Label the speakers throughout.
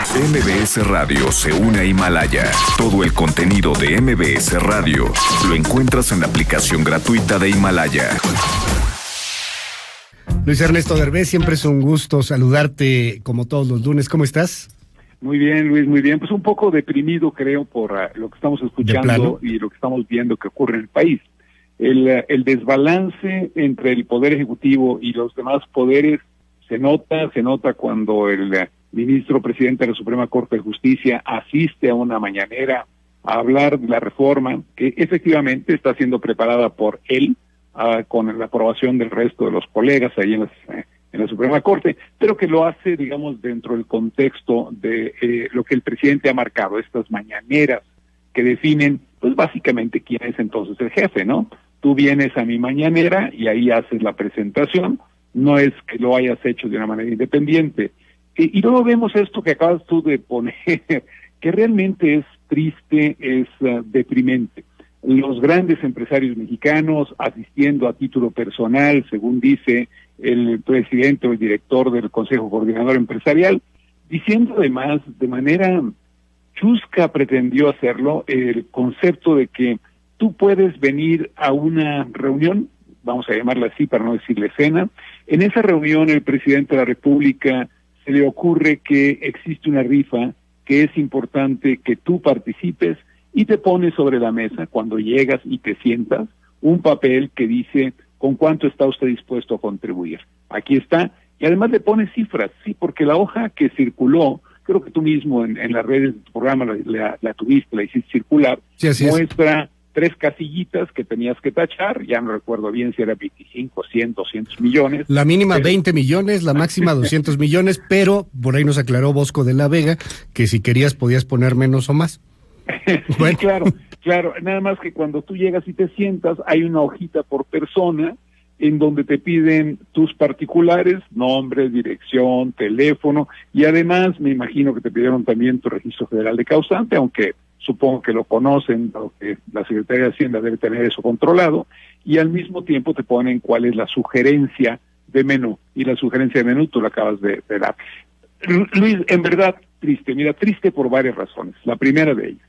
Speaker 1: MBS Radio se une a Himalaya. Todo el contenido de MBS Radio lo encuentras en la aplicación gratuita de Himalaya.
Speaker 2: Luis Ernesto Derbez, siempre es un gusto saludarte como todos los lunes. ¿Cómo estás?
Speaker 3: Muy bien, Luis, muy bien. Pues un poco deprimido, creo, por lo que estamos escuchando y lo que estamos viendo que ocurre en el país. El desbalance entre el Poder Ejecutivo y los demás poderes se nota cuando el ministro presidente de la Suprema Corte de Justicia asiste a una mañanera a hablar de la reforma que efectivamente está siendo preparada por él, con la aprobación del resto de los colegas ahí en la Suprema Corte, pero que lo hace, digamos, dentro del contexto de lo que el presidente ha marcado, estas mañaneras que definen, pues básicamente quién es entonces el jefe, ¿no? Tú vienes a mi mañanera y ahí haces la presentación, no es que lo hayas hecho de una manera independiente. Y luego vemos esto que acabas tú de poner, que realmente es triste, es deprimente. Los grandes empresarios mexicanos asistiendo a título personal, según dice el presidente o el director del Consejo Coordinador Empresarial, diciendo además de manera chusca, pretendió hacerlo, el concepto de que tú puedes venir a una reunión, vamos a llamarla así para no decirle cena. En esa reunión el presidente de la República se le ocurre que existe una rifa, que es importante que tú participes, y te pone sobre la mesa, cuando llegas y te sientas, un papel que dice con cuánto está usted dispuesto a contribuir. Aquí está, y además le pone cifras, sí, porque la hoja que circuló, creo que tú mismo en las redes de tu programa la tuviste, la hiciste circular, sí, muestra 3 casillitas que tenías que tachar, ya no recuerdo bien si era 25, 100, 200 millones.
Speaker 2: La mínima 20 millones, la máxima 200 millones, pero por ahí nos aclaró Bosco de la Vega que si querías podías poner menos o más.
Speaker 3: Sí, bueno. Claro, nada más que cuando tú llegas y te sientas, hay una hojita por persona en donde te piden tus particulares, nombre, dirección, teléfono, y además me imagino que te pidieron también tu registro federal de causante, aunque supongo que lo conocen, que la Secretaría de Hacienda debe tener eso controlado, y al mismo tiempo te ponen cuál es la sugerencia de menú, y la sugerencia de menú tú la acabas de dar. Luis, en verdad, triste, triste por varias razones. La primera de ellas,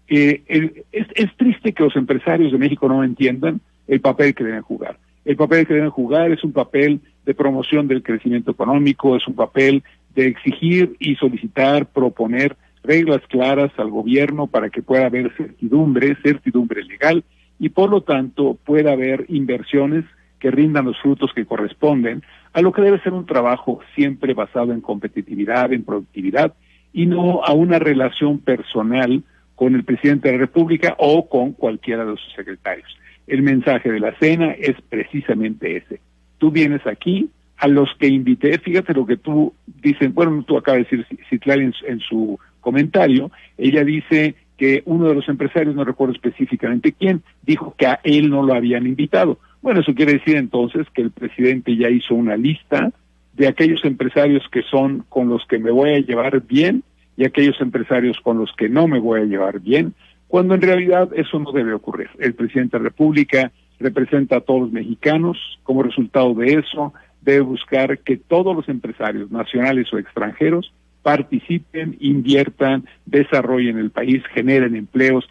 Speaker 3: es triste que los empresarios de México no entiendan el papel que deben jugar. El papel que deben jugar es un papel de promoción del crecimiento económico, es un papel de exigir y solicitar, proponer reglas claras al gobierno para que pueda haber certidumbre legal, y por lo tanto pueda haber inversiones que rindan los frutos que corresponden a lo que debe ser un trabajo siempre basado en competitividad, en productividad, y no a una relación personal con el presidente de la República o con cualquiera de sus secretarios. El mensaje de la cena es precisamente ese. Tú vienes aquí, a los que invité, fíjate lo que tú dices, bueno, tú acabas de decir Citlali en su comentario, ella dice que uno de los empresarios, no recuerdo específicamente quién, dijo que a él no lo habían invitado. Bueno, eso quiere decir entonces que el presidente ya hizo una lista de aquellos empresarios que son con los que me voy a llevar bien y aquellos empresarios con los que no me voy a llevar bien, cuando en realidad eso no debe ocurrir. El presidente de la República representa a todos los mexicanos, como resultado de eso debe buscar que todos los empresarios, nacionales o extranjeros, participen, inviertan, desarrollen el país, generen empleos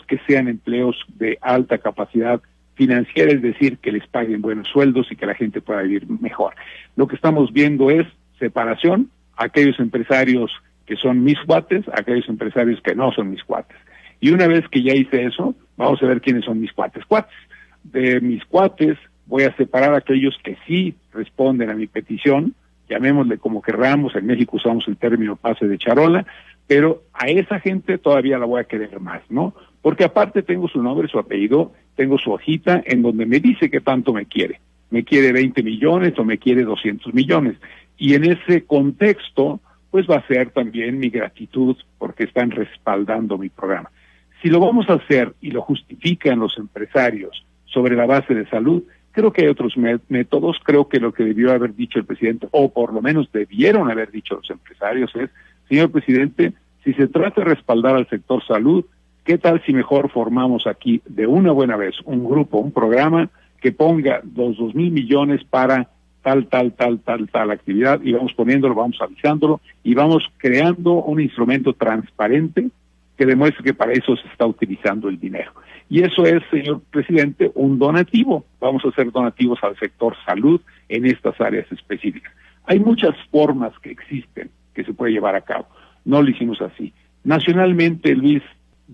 Speaker 3: que sean empleos de alta capacidad financiera, es decir, que les paguen buenos sueldos y que la gente pueda vivir mejor. Lo que estamos viendo es separación, aquellos empresarios que son mis cuates, aquellos empresarios que no son mis cuates. Y una vez que ya hice eso, vamos a ver quiénes son mis cuates. De mis cuates voy a separar a aquellos que sí responden a mi petición, llamémosle como querramos, en México usamos el término pase de charola, pero a esa gente todavía la voy a querer más, ¿no? Porque aparte tengo su nombre, su apellido, tengo su hojita en donde me dice que tanto me quiere. Me quiere 20 millones o me quiere 200 millones. Y en ese contexto, pues va a ser también mi gratitud porque están respaldando mi programa. Si lo vamos a hacer y lo justifican los empresarios sobre la base de salud, creo que hay otros métodos. Creo que lo que debió haber dicho el presidente, o por lo menos debieron haber dicho los empresarios, es, señor presidente, si se trata de respaldar al sector salud, ¿qué tal si mejor formamos aquí de una buena vez un grupo, un programa que ponga los 2,000 millones para tal actividad, y vamos poniéndolo, vamos avisándolo, y vamos creando un instrumento transparente que demuestre que para eso se está utilizando el dinero. Y eso es, señor presidente, un donativo. Vamos a hacer donativos al sector salud en estas áreas específicas. Hay muchas formas que existen que se puede llevar a cabo. No lo hicimos así. Nacionalmente, Luis,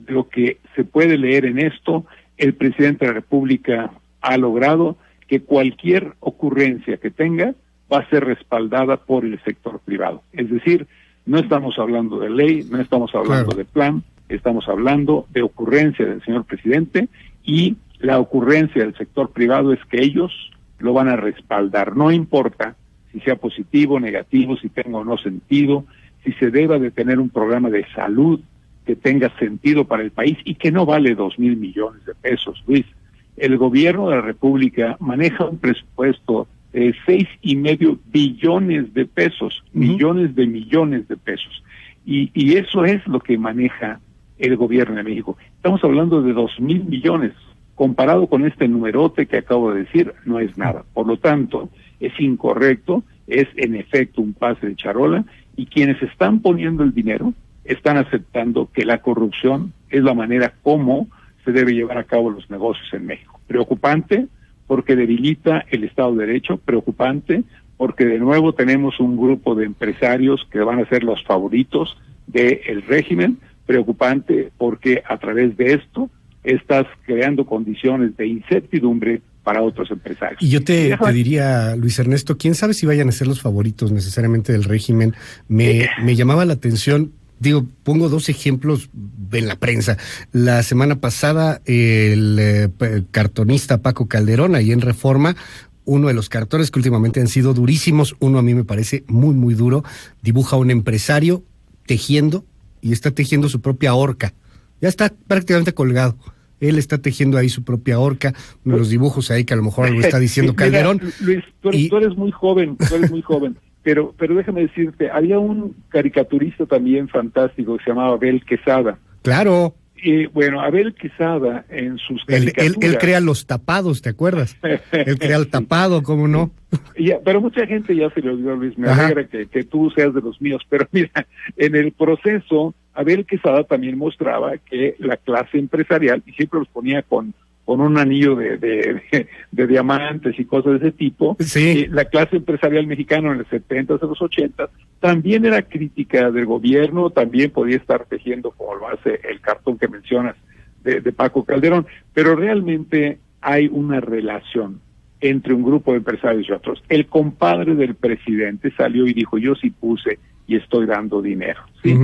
Speaker 3: lo que se puede leer en esto, el presidente de la República ha logrado que cualquier ocurrencia que tenga va a ser respaldada por el sector privado. Es decir, no estamos hablando de ley, no estamos hablando de plan, estamos hablando de ocurrencia del señor presidente, y la ocurrencia del sector privado es que ellos lo van a respaldar. No importa si sea positivo, negativo, si tenga o no sentido, si se deba de tener un programa de salud que tenga sentido para el país y que no vale 2,000 millones de pesos, Luis. El gobierno de la República maneja un presupuesto de 6,5 billones de pesos, millones de pesos. Y eso es lo que maneja el gobierno de México. Estamos hablando de 2,000 millones. Comparado con este numerote que acabo de decir, no es nada. Por lo tanto, es incorrecto, es en efecto un pase de charola, y quienes están poniendo el dinero están aceptando que la corrupción es la manera como se debe llevar a cabo los negocios en México. Preocupante porque debilita el Estado de Derecho, preocupante porque de nuevo tenemos un grupo de empresarios que van a ser los favoritos del régimen, preocupante porque a través de esto estás creando condiciones de incertidumbre para otros empresarios.
Speaker 2: Y yo te diría, Luis Ernesto, quién sabe si vayan a ser los favoritos necesariamente del régimen. Me llamaba la atención. Digo, pongo 2 ejemplos en la prensa. La semana pasada, el cartonista Paco Calderón, ahí en Reforma, uno de los cartones que últimamente han sido durísimos, uno a mí me parece muy, muy duro, dibuja a un empresario tejiendo, y está tejiendo su propia horca. Ya está prácticamente colgado. Él está tejiendo ahí su propia horca, unos dibujos ahí que a lo mejor algo está diciendo Calderón.
Speaker 3: Mira, Luis, tú eres muy joven, Pero déjame decirte, había un caricaturista también fantástico que se llamaba Abel Quesada.
Speaker 2: Claro.
Speaker 3: Bueno, Abel Quesada en sus caricaturas...
Speaker 2: Él crea los tapados, ¿te acuerdas? Él crea el tapado, ¿cómo no?
Speaker 3: Pero mucha gente ya se le olvidó, Luis. Me alegra que tú seas de los míos. Pero mira, en el proceso, Abel Quesada también mostraba que la clase empresarial, y siempre los ponía con un anillo de diamantes y cosas de ese tipo, la clase empresarial mexicana en los 70s, en los 80s, también era crítica del gobierno, también podía estar tejiendo, como lo hace el cartón que mencionas de Paco Calderón, pero realmente hay una relación entre un grupo de empresarios y otros. El compadre del presidente salió y dijo, yo sí puse y estoy dando dinero, ¿sí?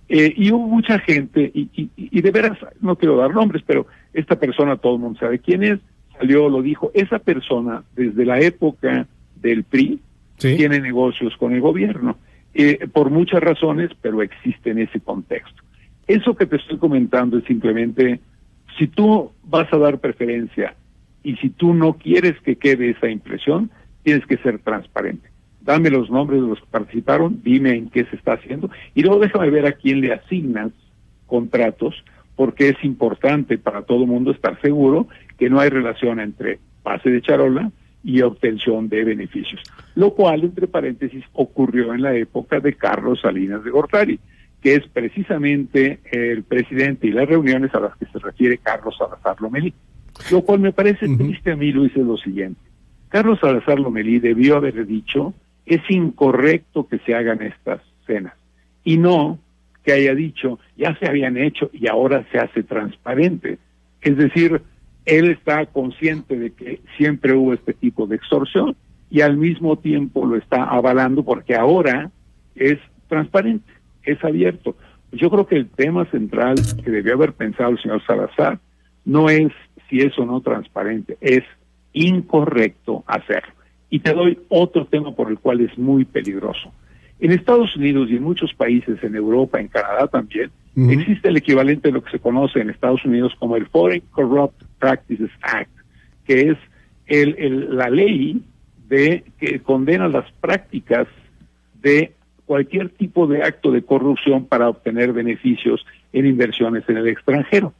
Speaker 3: Y hubo mucha gente, y de veras, no quiero dar nombres, pero esta persona todo el mundo sabe quién es, salió, lo dijo, esa persona desde la época del PRI tiene negocios con el gobierno, por muchas razones, pero existe en ese contexto. Eso que te estoy comentando es simplemente, si tú vas a dar preferencia y si tú no quieres que quede esa impresión, tienes que ser transparente. Dame los nombres de los que participaron, dime en qué se está haciendo, y luego déjame ver a quién le asignas contratos, porque es importante para todo el mundo estar seguro que no hay relación entre pase de charola y obtención de beneficios. Lo cual, entre paréntesis, ocurrió en la época de Carlos Salinas de Gortari, que es precisamente el presidente y las reuniones a las que se refiere Carlos Salazar Lomelí. Lo cual me parece triste a mí, Luis, es lo siguiente. Carlos Salazar Lomelí debió haber dicho, es incorrecto que se hagan estas cenas, y no que haya dicho, ya se habían hecho y ahora se hace transparente. Es decir, él está consciente de que siempre hubo este tipo de extorsión y al mismo tiempo lo está avalando porque ahora es transparente, es abierto. Yo creo que el tema central que debió haber pensado el señor Salazar no es si es o no transparente, es incorrecto hacerlo. Y te doy otro tema por el cual es muy peligroso. En Estados Unidos y en muchos países, en Europa, en Canadá también, existe el equivalente de lo que se conoce en Estados Unidos como el Foreign Corrupt Practices Act, que es la ley que condena las prácticas de cualquier tipo de acto de corrupción para obtener beneficios en inversiones en el extranjero.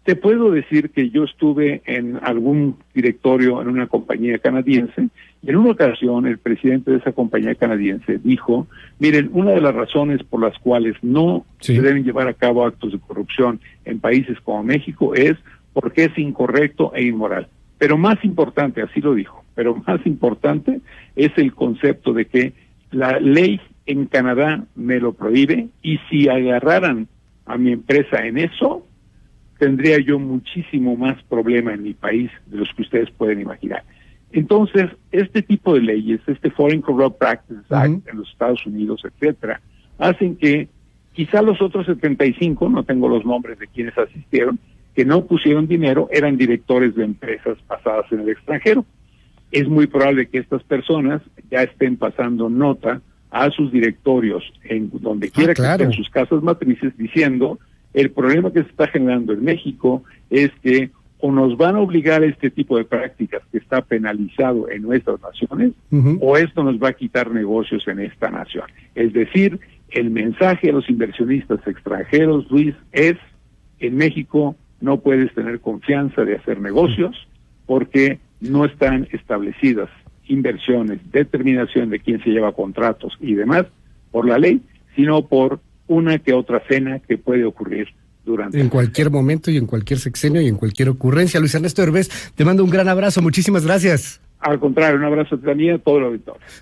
Speaker 3: Te puedo decir que yo estuve en algún directorio en una compañía canadiense En una ocasión, el presidente de esa compañía canadiense dijo, miren, una de las razones por las cuales no se deben llevar a cabo actos de corrupción en países como México es porque es incorrecto e inmoral. Pero más importante, así lo dijo, pero más importante es el concepto de que la ley en Canadá me lo prohíbe y si agarraran a mi empresa en eso, tendría yo muchísimo más problema en mi país de los que ustedes pueden imaginar. Entonces, este tipo de leyes, este Foreign Corrupt Practices Act en los Estados Unidos, etcétera, hacen que quizá los otros 75, no tengo los nombres de quienes asistieron, que no pusieron dinero, eran directores de empresas basadas en el extranjero. Es muy probable que estas personas ya estén pasando nota a sus directorios en donde quiera que estén sus casas matrices, diciendo, el problema que se está generando en México es que o nos van a obligar a este tipo de prácticas que está penalizado en nuestras naciones, o esto nos va a quitar negocios en esta nación. Es decir, el mensaje a los inversionistas extranjeros, Luis, es, en México no puedes tener confianza de hacer negocios porque no están establecidas inversiones, determinación de quién se lleva contratos y demás por la ley, sino por una que otra cena que puede ocurrir en
Speaker 2: cualquier momento y en cualquier sexenio y en cualquier ocurrencia. Luis Ernesto Derbez, te mando un gran abrazo, muchísimas gracias.
Speaker 3: Al contrario, un abrazo también a todo el auditorio.